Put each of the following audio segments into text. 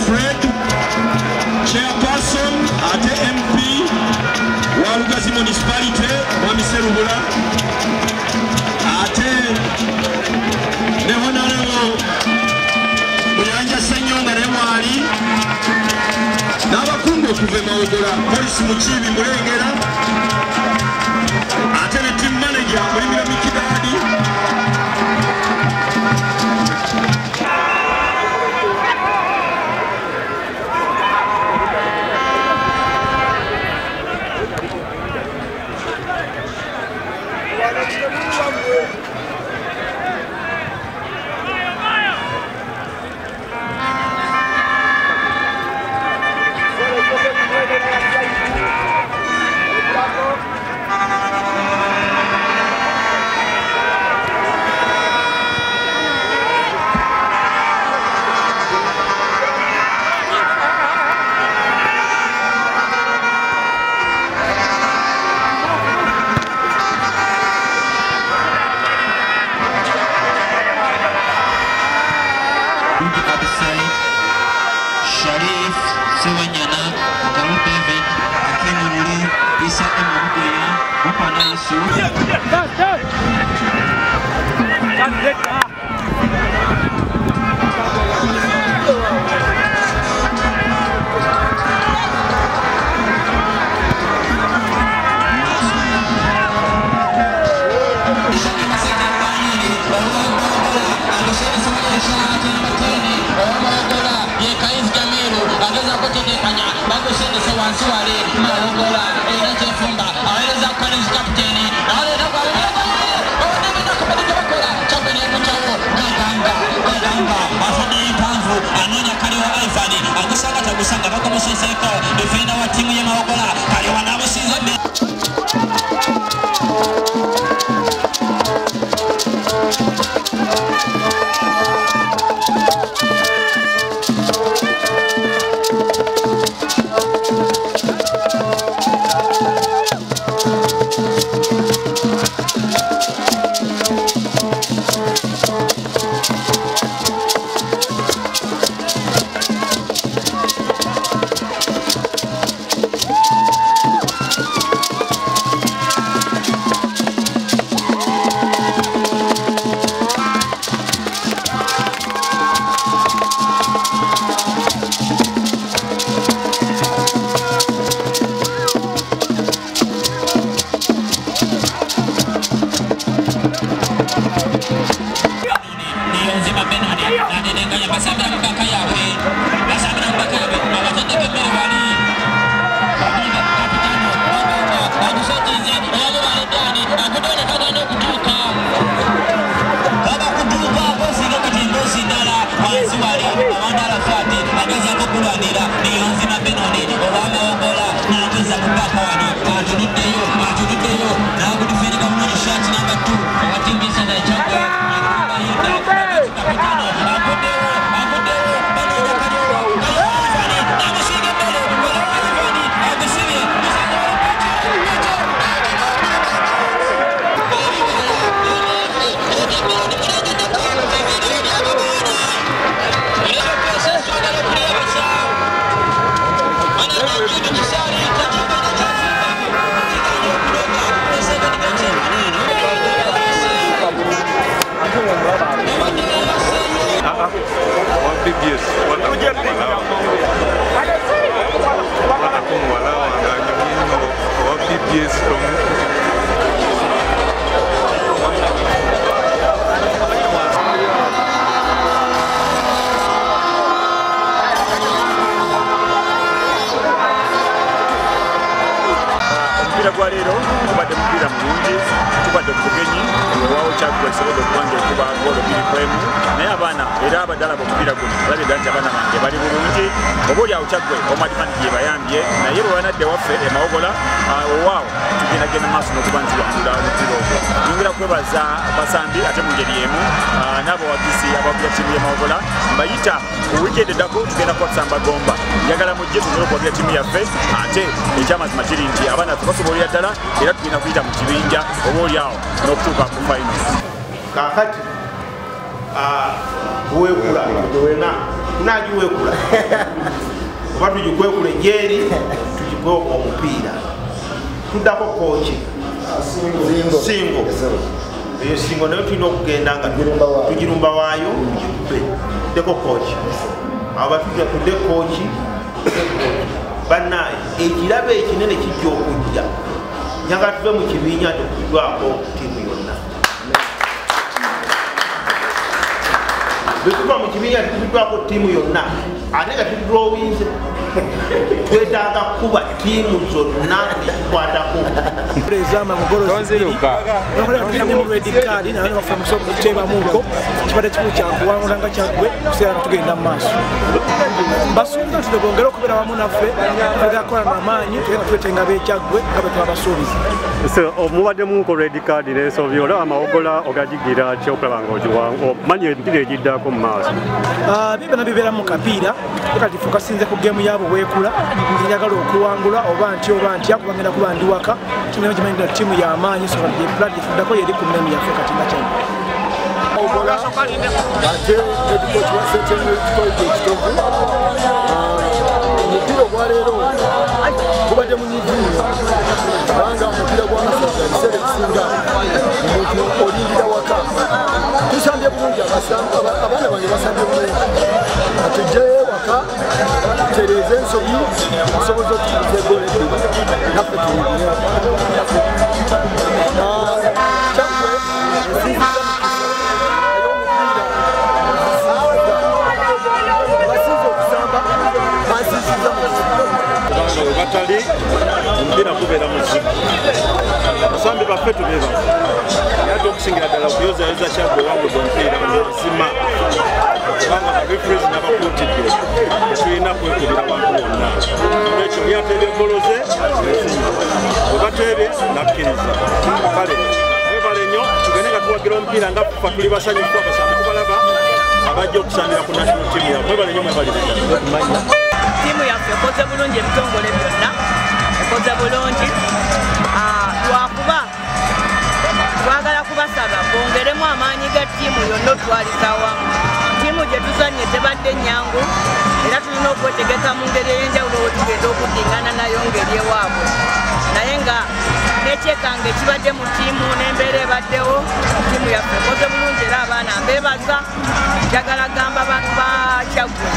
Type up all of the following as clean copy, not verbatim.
Fred, Chairperson at MP, Walugazi Municipality, Mwami Serubula, at the Honorable Muyanja Senyonga Remwali, Nabakungo Kuvema Ogola, Police Muchibi Mulengera, at the team manager, Mulimira Mikidadi. Sharif Sewanyana, Garu David, Akinuli, Isa Emabuya, Upana Yesu. Mpira gwa lero tubadde mupira mulungi kubadde obugenyi ewawo Kyaggwe esobodde okubanga ekuba goolo 2-1 naye abaana era abadalaba omupiira guno alabye ddala nti abaana bange bali bulungi oba oli awo Kyaggwe omadimani gye bayambye naye bwe banadde waffe emawogola owaawo tugendagenda maaso n'okuba nti wangula omupiira ogwo nyongera kwebaza basambi ate mu ngeri emu n'abawagizi abawagira ttiimu y'emawogola mbayita ku wiikendi eddako tugenda kuba tusamba gomba njagala mujje tusobole okuwagira ttiimu yaffe ate ekyamazima kiri nti abaana ffe basobolera ddala era tugenda kuyita mu kibinja oba oli awo n'okutuuka ku finals kakati tuwekula tuwena tunagiwekula oba tugikwekula ejeri tugikwe omupiira tuddako kooki singo eyo singo nayo tulina okugenda nga tugirumba waayo tugikube tuddeko kooki abo batujja tudde kooki bannaye ekirabo ekinene kijja okujja nyaga tuve mu kibiinya tekuddwako ttiimu yonna bwetuva mu kibiinya tetubiddwako ttiimu yonna ate nga tudrowinze twetaaga kuba ttiimu zonna netukwatako tebamuko kibadde kikulu kyakuwangulanga Kyaggwe okuseera nga tugenda mu maaso basuubiza nti twongere okubeera wamu naffe tugakola n'amaanyi tugenda twetenga b'Ekyaggwe nga bwe twabasuubiza mubadde muko red card n'ensobi olaba amawogola ogajigira ki okulaba ng'omanyi emipiira egiddako mu maaso byonna bibeera mu kapiira kati fukasinze ku geemu yaabo bwekula njagala okuwangula oba ntya kuba ngenda kuba ndi waka tunayo kimanyi nti ttiimu y'amaanyi so blood efuddako yeri ku mmeemu yaffe kati nga kyano ate edikoki wa setemu ekitogi ekitovu omupiira ogwaleero gubadde munyiginya kubanga omupiira gw'amasaza ebiseera ebisinga omuntu olindira waka tusambye bulungi abaana bange basambye bulungi atujjayo waka tutereeze ensobi tusoboze okutuuza egoolo ebbiri naffe tuyingire Kyaggwe batali omupiira gubeera muzibu basambi baffe tubeebaza ate okusingira ddala okuyozayoza Kyaggwe wangudde omupiira mazima kubanga abareferees n'abakuutidde tetulina kwekubira bantu bonna olwekyo lyateebya eggoloze bwe bateebye nakkiriza kale mwebale nnyo tugende nga tuwagira omupiira nga ffa tuli basanyufu abasambi kubalaba abajja okusambira ku national team yawe mwebale nnyo mwebalire ttiimu yaffe ekoze bulungi ebitongole byonna ekoze bulungi lwakuba twagala kubasaba bongeremu amaanyi ga ttiimu yonna otwaliza wamu ttiimu gye tuzannye tebadde nnyangu era tulina okwetegeka mu ngeri ey'enjawulo we tugenda okuddingana nayo ngeri ewaabwe naye nga n'ekyekange ekibadde mu ttiimu n'embeera ebaddewo ttiimu yaffe ekoze bulungi era abaana mbeebaza njagala gamba bantu ba Kyaggwe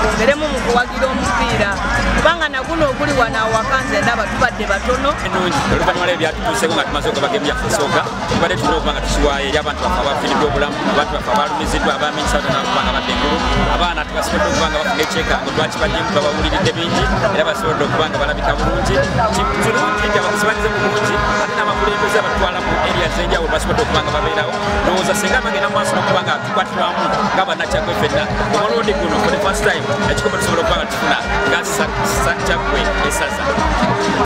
bongeremu mu kuwagira omupiira kubanga naguno oguli wano awaka nze ndaba tubadde batono ennungi oluvannyuma lw'ebyatutuuseko nga tumaze okuba geemu yaffe esooka tubadde tulina okuba nga tukiwaayo eri abantu baffe abafiiriddwa obulamu abantu baffe abalumiziddwa abaminisawuta nakuba nga badde engulu abaana tubasobodde okuba nga bafuna ekyekango twakibaddeemu babawuliridde bingi era basobodde okuba nga balabika bulungi kirungi nti abakisibanyize mu bulungi ate n'abakulembeze abatwala mu eriya z'enjawulo basobodde okuba nga babeerawo ndowooza singa bagenda mu maaso n'okuba nga tukwatibwamu nga bannakyaggwe ffenna omulundi guno for the first time ekikopo tusobola okuba nga tufuna nga Kyaggwe esaza